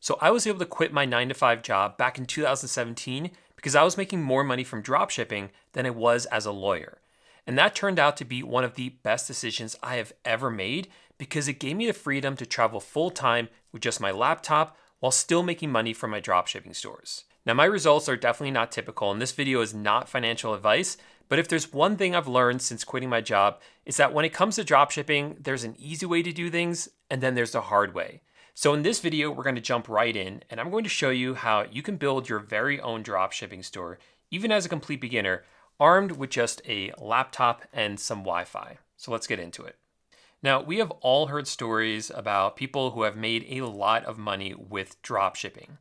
So I was able to quit my 9 to 5 job back in 2017 because I was making more money from dropshipping than I was as a lawyer. And that turned out to be one of the best decisions I have ever made because it gave me the freedom to travel full time with just my laptop while still making money from my dropshipping stores. Now, my results are definitely not typical, and this video is not financial advice, but if there's one thing I've learned since quitting my job, it's that when it comes to dropshipping, there's an easy way to do things, and then there's the hard way. So in this video, we're going to jump right in, and I'm going to show you how you can build your very own dropshipping store, even as a complete beginner, armed with just a laptop and some Wi-Fi. So let's get into it. Now, we have all heard stories about people who have made a lot of money with dropshipping.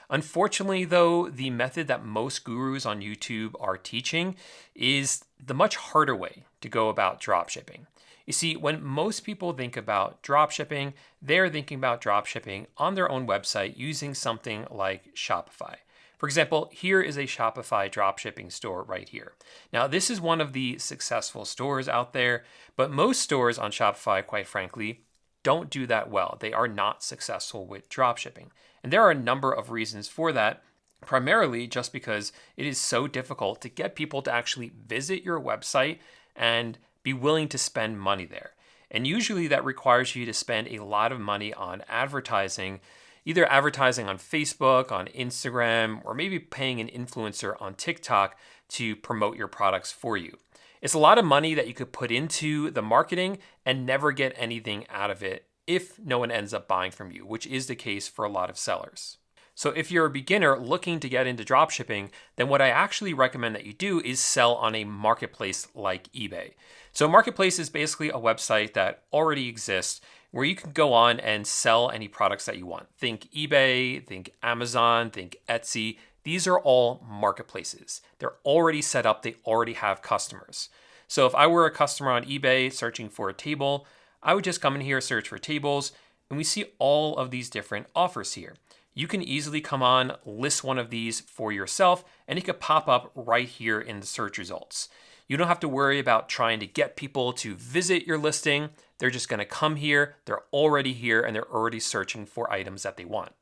Unfortunately, though, the method that most gurus on YouTube are teaching is the much harder way to go about dropshipping. You see, when most people think about dropshipping, they're thinking about dropshipping on their own website using something like Shopify. For example, here is a Shopify dropshipping store right here. Now, this is one of the successful stores out there, but most stores on Shopify, quite frankly, don't do that well. They are not successful with dropshipping. And there are a number of reasons for that, primarily just because it is so difficult to get people to actually visit your website and be willing to spend money there. And usually that requires you to spend a lot of money on advertising, either advertising on Facebook, on Instagram, or maybe paying an influencer on TikTok to promote your products for you. It's a lot of money that you could put into the marketing and never get anything out of it if no one ends up buying from you, which is the case for a lot of sellers. So if you're a beginner looking to get into dropshipping, then what I actually recommend that you do is sell on a marketplace like eBay. So a marketplace is basically a website that already exists where you can go on and sell any products that you want. Think eBay, think Amazon, think Etsy. These are all marketplaces. They're already set up, they already have customers. So if I were a customer on eBay searching for a table, I would just come in here, search for tables, and we see all of these different offers here. You can easily come on, list one of these for yourself, and it could pop up right here in the search results. You don't have to worry about trying to get people to visit your listing. They're just going to come here, they're already here, and they're already searching for items that they want.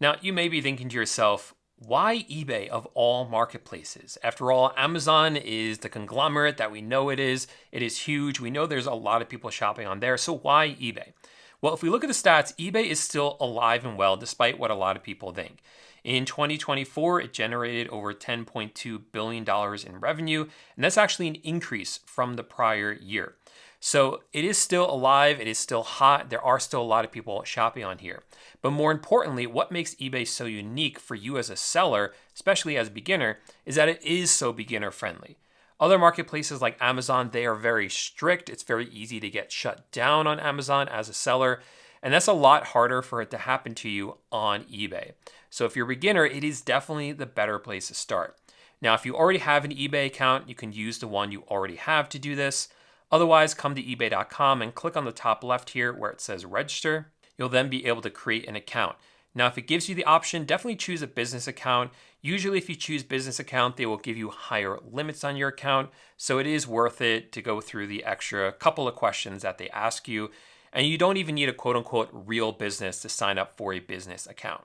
Now, you may be thinking to yourself, why eBay of all marketplaces? After all, Amazon is the conglomerate that we know it is. It is huge. We know there's a lot of people shopping on there. So why eBay? Well, if we look at the stats, eBay is still alive and well, despite what a lot of people think. In 2024, it generated over $10.2 billion in revenue, and that's actually an increase from the prior year. So it is still alive, it is still hot, there are still a lot of people shopping on here. But more importantly, what makes eBay so unique for you as a seller, especially as a beginner, is that it is so beginner friendly. Other marketplaces like Amazon, they are very strict. It's very easy to get shut down on Amazon as a seller, and that's a lot harder for it to happen to you on eBay. So if you're a beginner, it is definitely the better place to start. Now, if you already have an eBay account, you can use the one you already have to do this. Otherwise, come to ebay.com and click on the top left here where it says register. You'll then be able to create an account. Now, if it gives you the option, definitely choose a business account. Usually if you choose business account, they will give you higher limits on your account. So it is worth it to go through the extra couple of questions that they ask you. And you don't even need a quote unquote real business to sign up for a business account.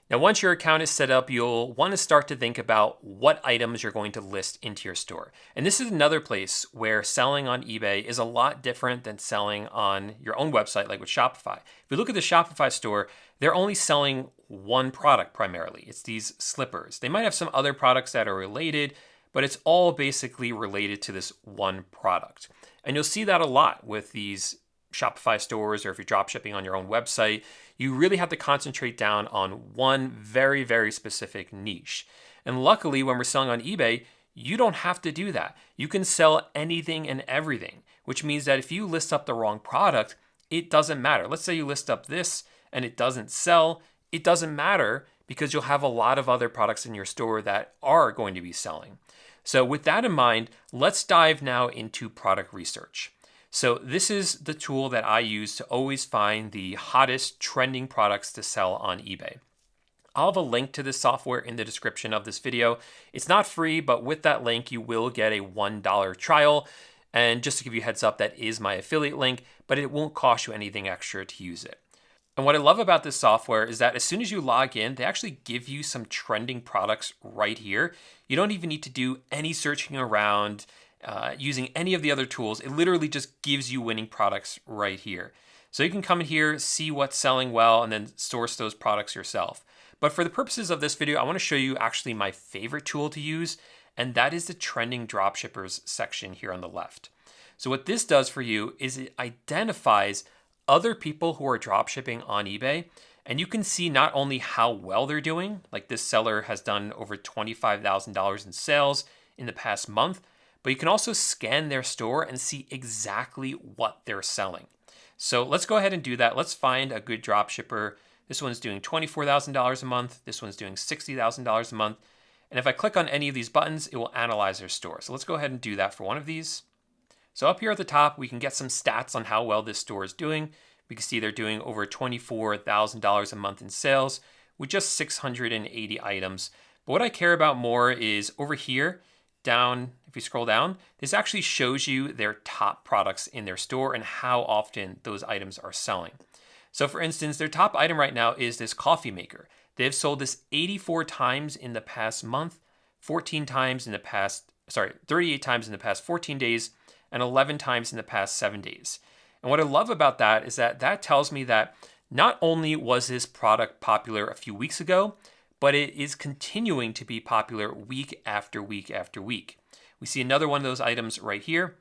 Now, once your account is set up, you'll want to start to think about what items you're going to list into your store. And this is another place where selling on eBay is a lot different than selling on your own website, like with Shopify. If we look at the Shopify store, they're only selling one product primarily. It's these slippers. They might have some other products that are related, but it's all basically related to this one product. And you'll see that a lot with these Shopify stores, or if you're dropshipping on your own website, you really have to concentrate down on one very, very specific niche. And luckily, when we're selling on eBay, you don't have to do that. You can sell anything and everything, which means that if you list up the wrong product, it doesn't matter. Let's say you list up this and it doesn't sell. It doesn't matter because you'll have a lot of other products in your store that are going to be selling. So with that in mind, let's dive now into product research. So this is the tool that I use to always find the hottest trending products to sell on eBay. I'll have a link to this software in the description of this video. It's not free, but with that link, you will get a $1 trial. And just to give you a heads up, that is my affiliate link, but it won't cost you anything extra to use it. And what I love about this software is that as soon as you log in, they actually give you some trending products right here. You don't even need to do any searching around using any of the other tools. It literally just gives you winning products right here. So you can come in here, see what's selling well, and then source those products yourself. But for the purposes of this video, I want to show you actually my favorite tool to use, and that is the trending dropshippers section here on the left. So what this does for you is it identifies other people who are dropshipping on eBay, and you can see not only how well they're doing, like this seller has done over $25,000 in sales in the past month, but you can also scan their store and see exactly what they're selling. So let's go ahead and do that. Let's find a good dropshipper. This one's doing $24,000 a month. This one's doing $60,000 a month. And if I click on any of these buttons, it will analyze their store. So let's go ahead and do that for one of these. So up here at the top, we can get some stats on how well this store is doing. We can see they're doing over $24,000 a month in sales with just 680 items. But what I care about more is over here, down, if you scroll down, this actually shows you their top products in their store and how often those items are selling. So for instance, their top item right now is this coffee maker. They've sold this 84 times in the past month, 38 times in the past 14 days, and 11 times in the past 7 days. And what I love about that is that that tells me that not only was this product popular a few weeks ago, but it is continuing to be popular week after week after week. We see another one of those items right here.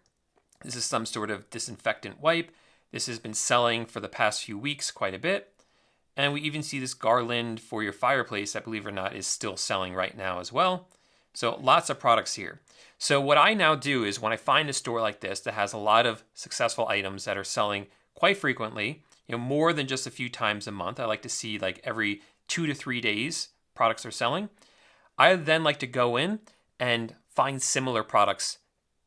This is some sort of disinfectant wipe. This has been selling for the past few weeks quite a bit. And we even see this garland for your fireplace that, believe it or not, is still selling right now as well. So lots of products here. So what I now do is when I find a store like this that has a lot of successful items that are selling quite frequently, more than just a few times a month, I like to see like every 2 to 3 days products are selling. I then like to go in and find similar products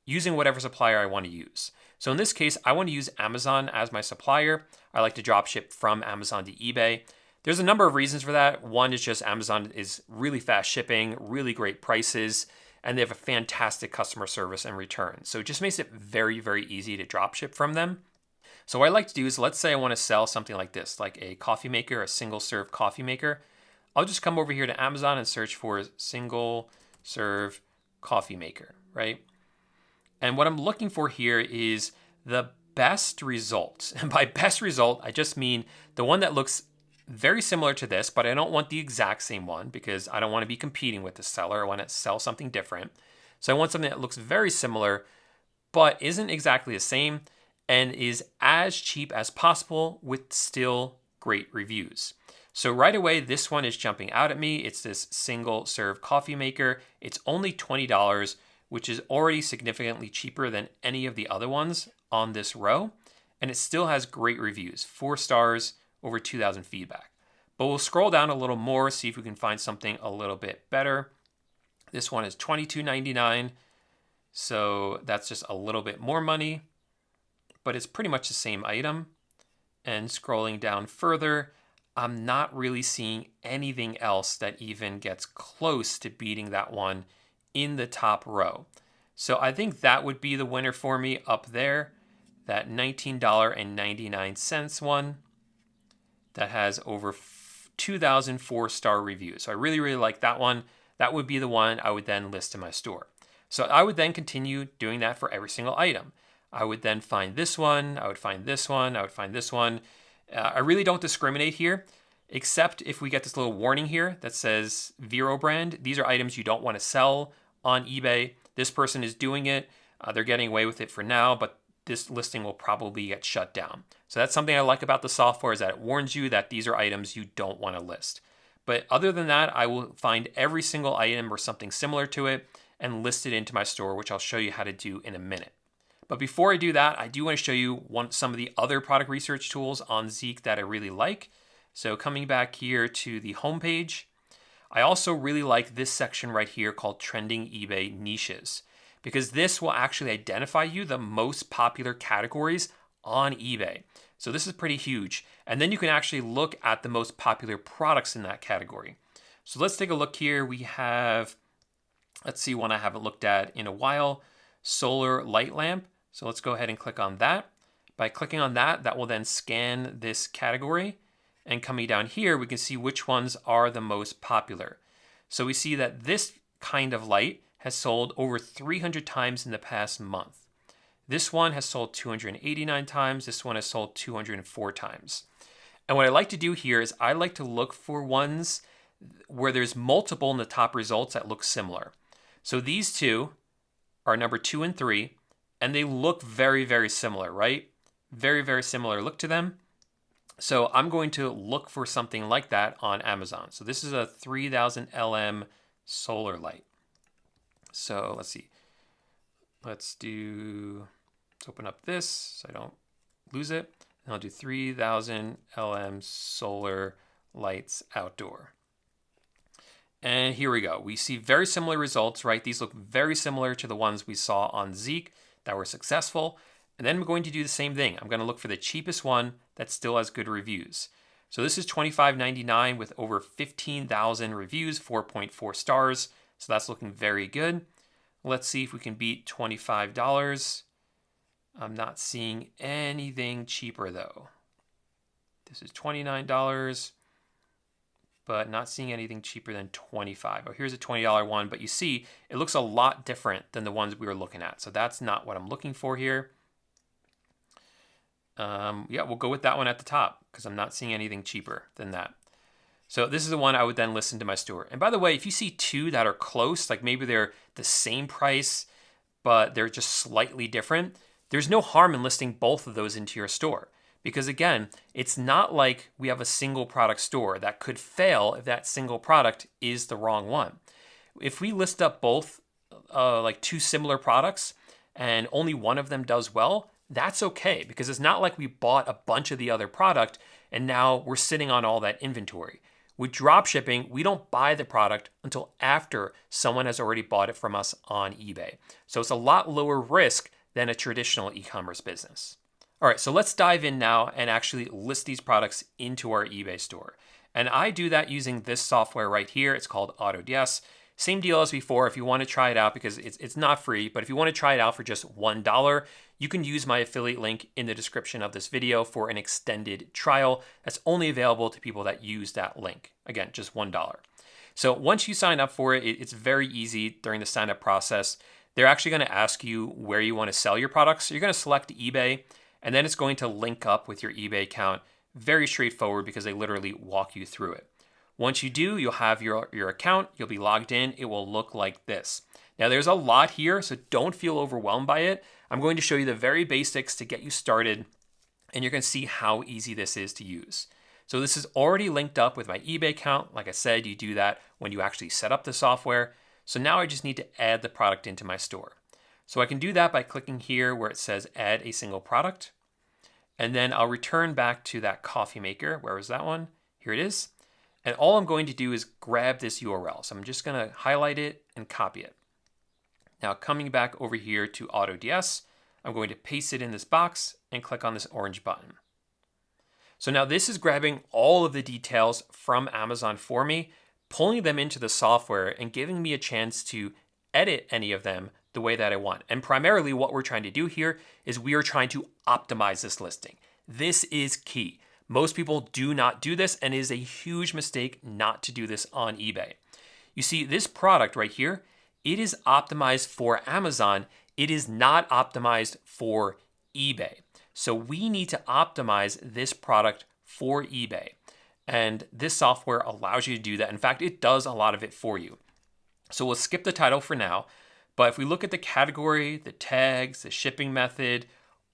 using whatever supplier I want to use. So in this case, I want to use Amazon as my supplier. I like to drop ship from Amazon to eBay. There's a number of reasons for that. One is just Amazon is really fast shipping, really great prices, and they have a fantastic customer service and return. So it just makes it very, very easy to drop ship from them. So what I like to do is, let's say I want to sell something like this, like a coffee maker, a single serve coffee maker. I'll just come over here to Amazon and search for single serve coffee maker, right? And what I'm looking for here is the best result. And by best result, I just mean the one that looks very similar to this, but I don't want the exact same one because I don't want to be competing with the seller. I want to sell something different. So I want something that looks very similar, but isn't exactly the same and is as cheap as possible with still great reviews. So right away, this one is jumping out at me. It's this single serve coffee maker. It's only $20, which is already significantly cheaper than any of the other ones on this row. And it still has great reviews, 4 stars, over 2,000 feedback. But we'll scroll down a little more, see if we can find something a little bit better. This one is $22.99. So that's just a little bit more money, but it's pretty much the same item. And scrolling down further, I'm not really seeing anything else that even gets close to beating that one in the top row. So I think that would be the winner for me up there, that $19.99 one that has over 2,000 4-star reviews. So I really, really like that one. That would be the one I would then list in my store. So I would then continue doing that for every single item. I would then find this one, I would find this one, I would find this one. I really don't discriminate here, except if we get this little warning here that says Vero brand. These are items you don't want to sell on eBay. This person is doing it. They're getting away with it for now, but this listing will probably get shut down. So that's something I like about the software, is that it warns you that these are items you don't want to list. But other than that, I will find every single item or something similar to it and list it into my store, which I'll show you how to do in a minute. But before I do that, I do want to show you some of the other product research tools on Zeek that I really like. So coming back here to the homepage, I also really like this section right here called Trending eBay Niches, because this will actually identify you the most popular categories on eBay. So this is pretty huge. And then you can actually look at the most popular products in that category. So let's take a look here. We have, let's see, one I haven't looked at in a while, solar light lamp. So let's go ahead and click on that. By clicking on that, that will then scan this category. And coming down here, we can see which ones are the most popular. So we see that this kind of light has sold over 300 times in the past month. This one has sold 289 times. This one has sold 204 times. And what I like to do here is I like to look for ones where there's multiple in the top results that look similar. So these two are number 2 and 3, and they look very, very similar, right? Very, very similar look to them. So I'm going to look for something like that on Amazon. So this is a 3000 LM solar light. So let's see. Let's open up this so I don't lose it. And I'll do 3000 LM solar lights outdoor. And here we go. We see very similar results, right? These look very similar to the ones we saw on Zeek that were successful. And then I'm going to do the same thing. I'm going to look for the cheapest one that still has good reviews. So this is $25.99 with over 15,000 reviews, 4.4 stars. So that's looking very good. Let's see if we can beat $25. I'm not seeing anything cheaper though. This is $29, but not seeing anything cheaper than $25. Oh, here's a $20 one, but you see, it looks a lot different than the ones we were looking at. So that's not what I'm looking for here. Yeah, we'll go with that one at the top because I'm not seeing anything cheaper than that. So this is the one I would then listen to my store. And by the way, if you see two that are close, like maybe they're the same price, but they're just slightly different, there's no harm in listing both of those into your store. Because again, it's not like we have a single product store that could fail if that single product is the wrong one. If we list up both like two similar products and only one of them does well, that's okay, because it's not like we bought a bunch of the other product and now we're sitting on all that inventory. With dropshipping, we don't buy the product until after someone has already bought it from us on eBay. So it's a lot lower risk than a traditional e-commerce business. All right, so let's dive in now and actually list these products into our eBay store. And I do that using this software right here. It's called AutoDS. Same deal as before. If you want to try it out, because it's not free, but if you want to try it out for just $1, you can use my affiliate link in the description of this video for an extended trial that's only available to people that use that link. Again, just $1. So once you sign up for it, it's very easy during the sign up process. They're actually going to ask you where you want to sell your products. So you're going to select eBay, and then it's going to link up with your eBay account. Very straightforward because they literally walk you through it. Once you do, you'll have your account, you'll be logged in, it will look like this. Now there's a lot here, so don't feel overwhelmed by it. I'm going to show you the very basics to get you started, and you're going to see how easy this is to use. So this is already linked up with my eBay account. Like I said, you do that when you actually set up the software. So now I just need to add the product into my store. So I can do that by clicking here where it says add a single product. And then I'll return back to that coffee maker. Where was that one? Here it is. And all I'm going to do is grab this URL. So I'm just going to highlight it and copy it. Now coming back over here to AutoDS, I'm going to paste it in this box and click on this orange button. So now this is grabbing all of the details from Amazon for me, pulling them into the software and giving me a chance to edit any of them the way that I want. And primarily what we're trying to do here is we are trying to optimize this listing. This is key. Most people do not do this, and it is a huge mistake not to do this on eBay. You see, this product right here, it is optimized for Amazon. It is not optimized for eBay. So we need to optimize this product for eBay. And this software allows you to do that. In fact, it does a lot of it for you. So we'll skip the title for now. But if we look at the category, the tags, the shipping method,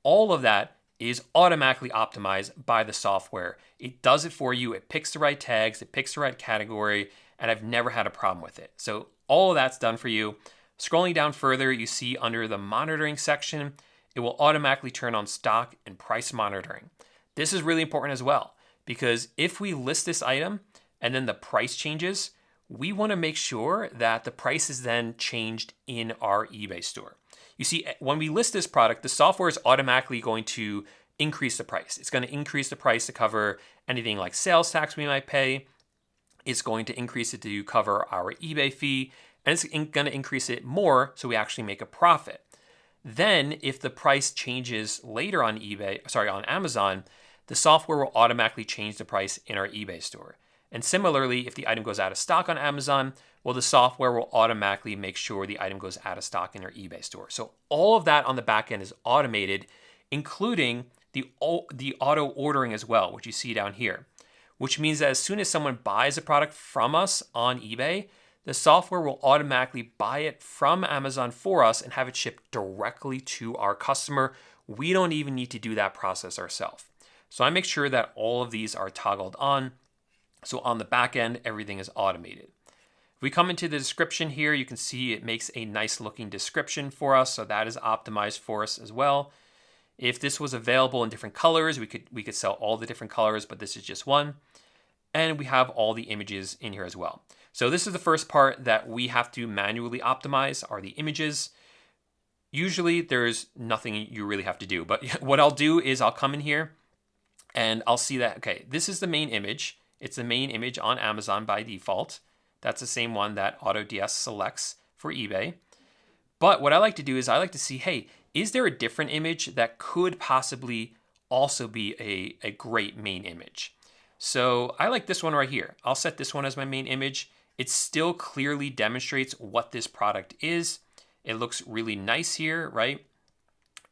all of that is automatically optimized by the software. It does it for you. It picks the right tags, it picks the right category, and I've never had a problem with it. So all of that's done for you. Scrolling down further, you see under the monitoring section, it will automatically turn on stock and price monitoring. This is really important as well, because if we list this item and then the price changes, we want to make sure that the price is then changed in our eBay store. You see, when we list this product, the software is automatically going to increase the price. It's going to increase the price to cover anything like sales tax we might pay. It's going to increase it to cover our eBay fee, and it's going to increase it more so we actually make a profit. Then if the price changes later on on Amazon, the software will automatically change the price in our eBay store. And similarly, if the item goes out of stock on Amazon, well, the software will automatically make sure the item goes out of stock in our eBay store. So all of that on the back end is automated, including the auto ordering as well, which you see down here, which means that as soon as someone buys a product from us on eBay, the software will automatically buy it from Amazon for us and have it shipped directly to our customer. We don't even need to do that process ourselves. So I make sure that all of these are toggled on. So on the back end, everything is automated. If we come into the description here, you can see it makes a nice looking description for us. So that is optimized for us as well. If this was available in different colors, we could sell all the different colors, but this is just one. And we have all the images in here as well. So this is the first part that we have to manually optimize, are the images. Usually there's nothing you really have to do, but what I'll do is I'll come in here and I'll see that, okay, this is the main image. It's the main image on Amazon by default. That's the same one that AutoDS selects for eBay. But what I like to do is I like to see, hey, is there a different image that could possibly also be a great main image? So I like this one right here. I'll set this one as my main image. It still clearly demonstrates what this product is. It looks really nice here, right?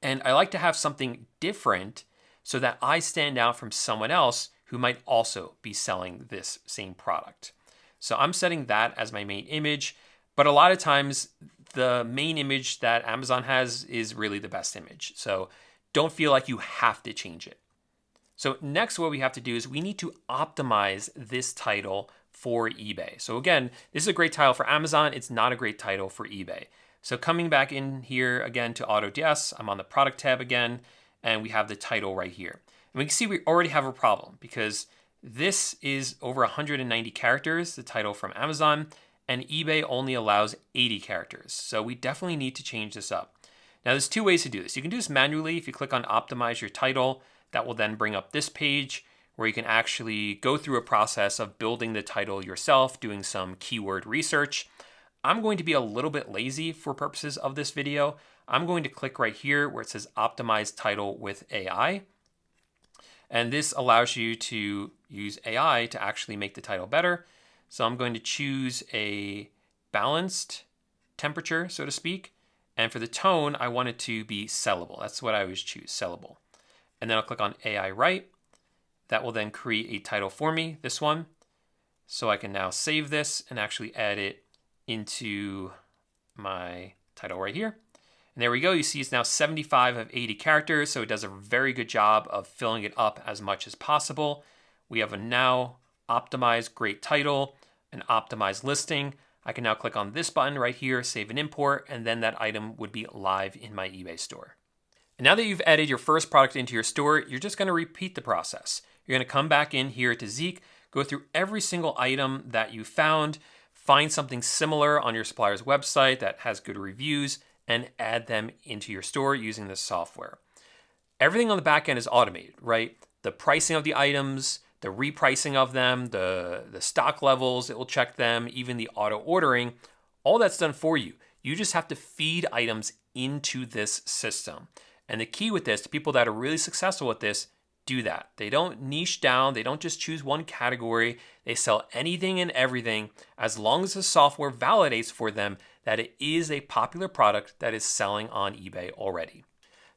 And I like to have something different so that I stand out from someone else who might also be selling this same product. So I'm setting that as my main image, but a lot of times the main image that Amazon has is really the best image. So don't feel like you have to change it. So next, what we have to do is we need to optimize this title for eBay. So again, this is a great title for Amazon. It's not a great title for eBay. So coming back in here again to AutoDS, I'm on the product tab again, and we have the title right here. And we can see we already have a problem because this is over 190 characters, the title from Amazon, and eBay only allows 80 characters. So we definitely need to change this up. Now there's two ways to do this. You can do this manually. If you click on optimize your title, that will then bring up this page where you can actually go through a process of building the title yourself, doing some keyword research. I'm going to be a little bit lazy for purposes of this video. I'm going to click right here where it says optimize title with AI. And this allows you to use AI to actually make the title better. So I'm going to choose a balanced temperature, so to speak. And for the tone, I want it to be sellable. That's what I always choose, sellable. And then I'll click on AI Write. That will then create a title for me, this one. So I can now save this and actually add it into my title right here. And there we go. You see it's now 75 of 80 characters. So it does a very good job of filling it up as much as possible. We have a now optimized great title, an optimized listing. I can now click on this button right here, save and import, and then that item would be live in my eBay store. And now that you've added your first product into your store, you're just going to repeat the process. You're going to come back in here to Zeek, go through every single item that you found, find something similar on your supplier's website that has good reviews, and add them into your store using this software. Everything on the back end is automated, right? The pricing of the items, the repricing of them, the stock levels, it will check them, even the auto ordering, all that's done for you. You just have to feed items into this system. And the key with this, to people that are really successful with this, do that. They don't niche down. They don't just choose one category. They sell anything and everything as long as the software validates for them that it is a popular product that is selling on eBay already.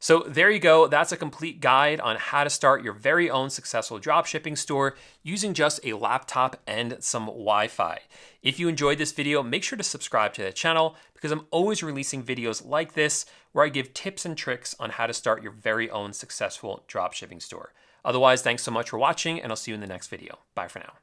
So there you go. That's a complete guide on how to start your very own successful dropshipping store using just a laptop and some Wi-Fi. If you enjoyed this video, make sure to subscribe to the channel because I'm always releasing videos like this where I give tips and tricks on how to start your very own successful dropshipping store. Otherwise, thanks so much for watching and I'll see you in the next video. Bye for now.